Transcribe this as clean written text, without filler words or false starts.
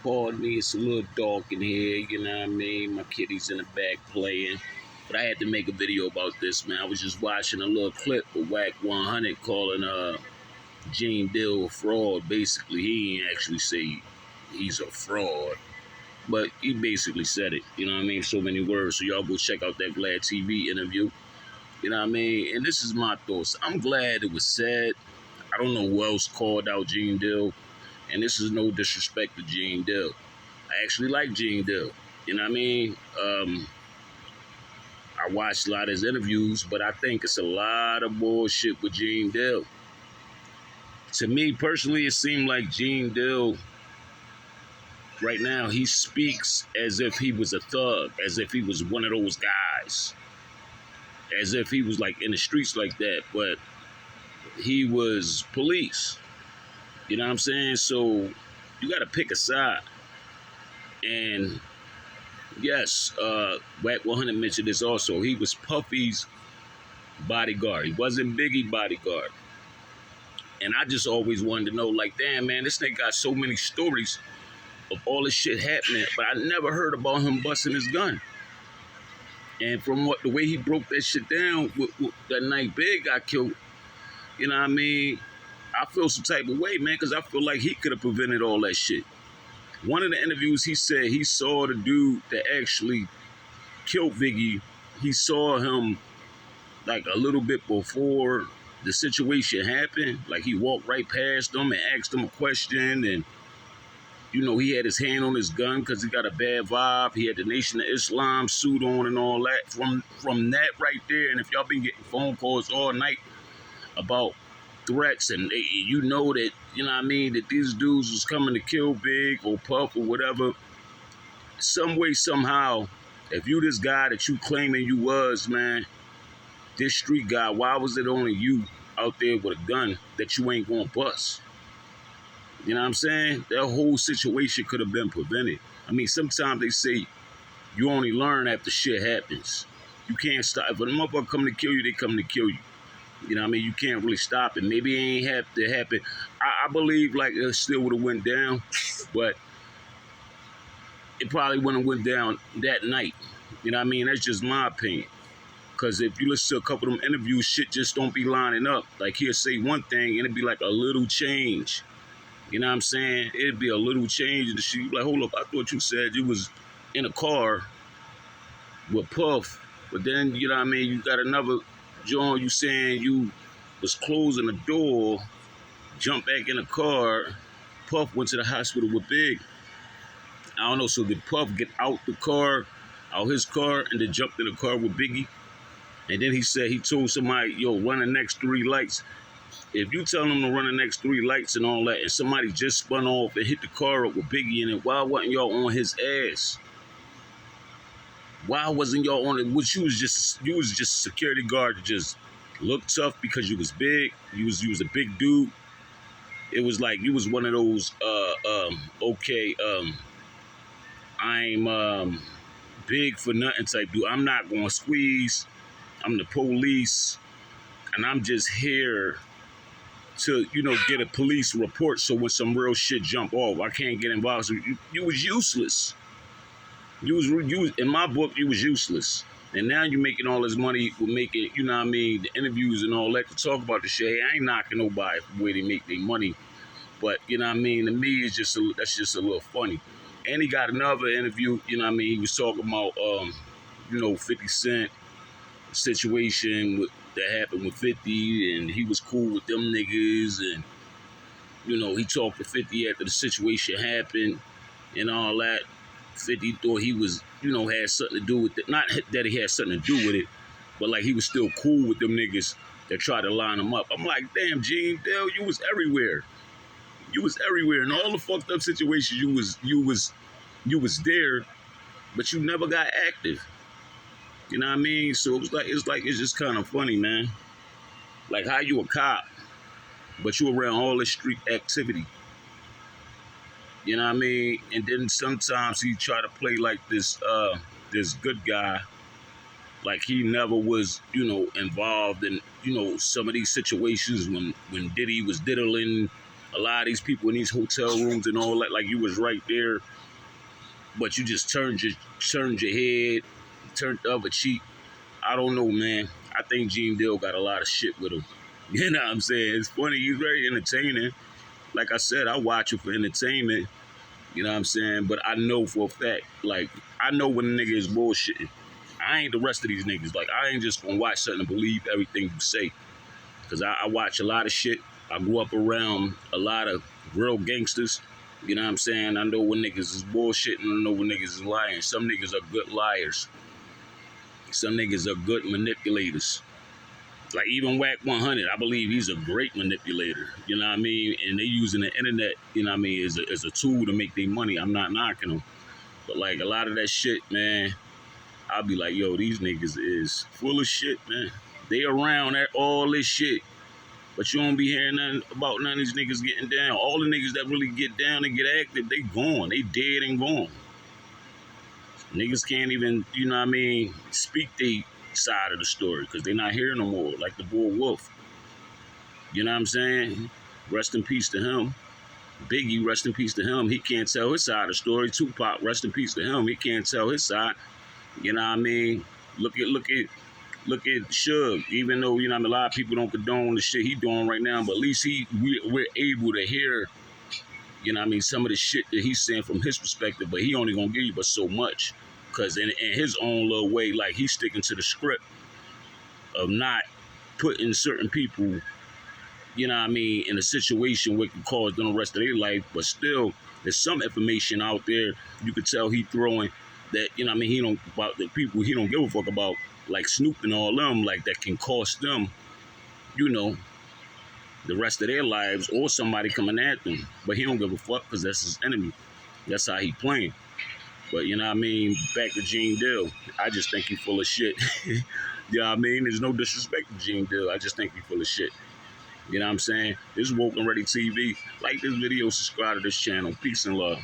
pardon me, it's a little dark in here, you know what I mean? My kitty's in the back playing. But I had to make a video about this, man. I was just watching a little clip of Wack 100 calling Gene Deal a fraud. Basically, he ain't actually say he's a fraud, but he basically said it, you know what I mean? So many words. So y'all go check out that Vlad TV interview, you know what I mean? And this is my thoughts. I'm glad it was said. I don't know who else called out Gene Deal. And this is no disrespect to Gene Deal. I actually like Gene Deal. You know what I mean? I watched a lot of his interviews, but I think it's a lot of bullshit with Gene Deal. To me, personally, it seemed like Gene Deal, right now, he speaks as if he was a thug, as if he was one of those guys, as if he was like in the streets like that, but he was police. You know what I'm saying? So you got to pick a side. And yes, Wack 100 mentioned this also. He was Puffy's bodyguard. He wasn't Biggie bodyguard. And I just always wanted to know, like, damn, man, this nigga got so many stories of all this shit happening, but I never heard about him busting his gun. And from the way he broke that shit down with that night Big got killed, you know what I mean? I feel some type of way, man, because I feel like he could have prevented all that shit. One of the interviews, he said he saw the dude that actually killed Biggie. He saw him like a little bit before the situation happened. Like he walked right past him and asked him a question. And, you know, he had his hand on his gun because he got a bad vibe. He had the Nation of Islam suit on and all that. From that right there, and if y'all been getting phone calls all night about threats, and you know that, you know what I mean, that these dudes was coming to kill Big or Puff or whatever, some way, somehow, if you this guy that you claiming you was, man, this street guy, why was it only you out there with a gun that you ain't gonna bust? You know what I'm saying? That whole situation could have been prevented. I mean, sometimes they say you only learn after shit happens. You can't stop. If a motherfucker come to kill you, they come to kill you. You know what I mean? You can't really stop it. Maybe it ain't have to happen. I believe like it still would have went down, but it probably wouldn't have went down that night. You know what I mean? That's just my opinion. Because if you listen to a couple of them interviews, shit just don't be lining up. Like he'll say one thing and it'd be like a little change. You know what I'm saying? It'd be a little change in the shit. Like, hold up, I thought you said you was in a car with Puff, but then, you know what I mean, you got another John, you saying you was closing the door, jumped back in the car, Puff went to the hospital with Big. I don't know, so did Puff get out the car, out his car, and then jumped in the car with Biggie? And then he said he told somebody, yo, run the next 3 lights. If you tell them to run the next 3 lights and all that, and somebody just spun off and hit the car up with Biggie in it, why wasn't y'all on his ass? Why wasn't y'all on it? Which you was just a security guard to just look tough because you was big. You was a big dude. It was like you was one of those I'm big for nothing type dude. I'm not gonna squeeze. I'm the police, and I'm just here to, you know, get a police report. So when some real shit jump off, I can't get involved. So you was useless. You was in my book, you was useless. And now you're making all this money with making, you know what I mean, the interviews and all that to talk about the shit. Hey, I ain't knocking nobody for the way they make their money. But, you know what I mean, to me, it's just that's just a little funny. And he got another interview, you know what I mean, he was talking about, you know, 50 Cent situation that happened with 50, and he was cool with them niggas. And, you know, he talked to 50 after the situation happened and all that. 50 thought he was, you know, had something to do with it. Not that he had something to do with it, but like he was still cool with them niggas that tried to line him up. I'm like, damn, Gene Deal, you was everywhere. You was everywhere. In all the fucked up situations, you was there, but you never got active. You know what I mean? So it's just kind of funny, man. Like how you a cop, but you around all this street activity. You know what I mean? And then sometimes he try to play like this good guy, like he never was, you know, involved in, you know, some of these situations when Diddy was diddling A lot of these people in these hotel rooms and all that, like you was right there, but you just turned your head, turned the other cheek. I don't know, man. I think Gene Deal got a lot of shit with him. You know what I'm saying? It's funny. He's very entertaining. Like I said, I watch it for entertainment. You know what I'm saying? But I know for a fact, like, I know when a nigga is bullshitting. I ain't the rest of these niggas. Like, I ain't just gonna watch something and believe everything you say. Because I watch a lot of shit. I grew up around a lot of real gangsters. You know what I'm saying? I know when niggas is bullshitting. I know when niggas is lying. Some niggas are good liars. Some niggas are good manipulators. Like even Wack 100, I believe he's a great manipulator. You know what I mean? And they using the internet, you know what I mean, as a tool to make their money. I'm not knocking them. But like a lot of that shit, man, I'll be like, yo, these niggas is full of shit, man. They around at all this shit. But you don't be hearing nothing about none of these niggas getting down. All the niggas that really get down and get active, they gone. They dead and gone. Niggas can't even, you know what I mean, speak their side of the story because they're not here no more, like the Bull Wolf. You know what I'm saying? Rest in peace to him. Biggie, rest in peace to him. He can't tell his side of the story. Tupac, rest in peace to him. He can't tell his side. You know what I mean? Look at Suge. Even though, you know, a lot of people don't condone the shit he doing right now, but at least we're able to hear, you know what I mean, some of the shit that he's saying from his perspective, but he only gonna give you but so much. Because in his own little way, like he's sticking to the script of not putting certain people, you know what I mean, in a situation where it can cause them the rest of their life, but still there's some information out there you could tell he throwing that, you know what I mean, he don't, about the people he don't give a fuck about, like Snoop and all them, like that can cost them, you know, the rest of their lives or somebody coming at them. But he don't give a fuck because that's his enemy. That's how he playing. But you know what I mean, back to Gene Deal, I just think he full of shit. You know what I mean? There's no disrespect to Gene Deal. I just think he full of shit. You know what I'm saying? This is Woke and Ready TV. Like this video, subscribe to this channel. Peace and love.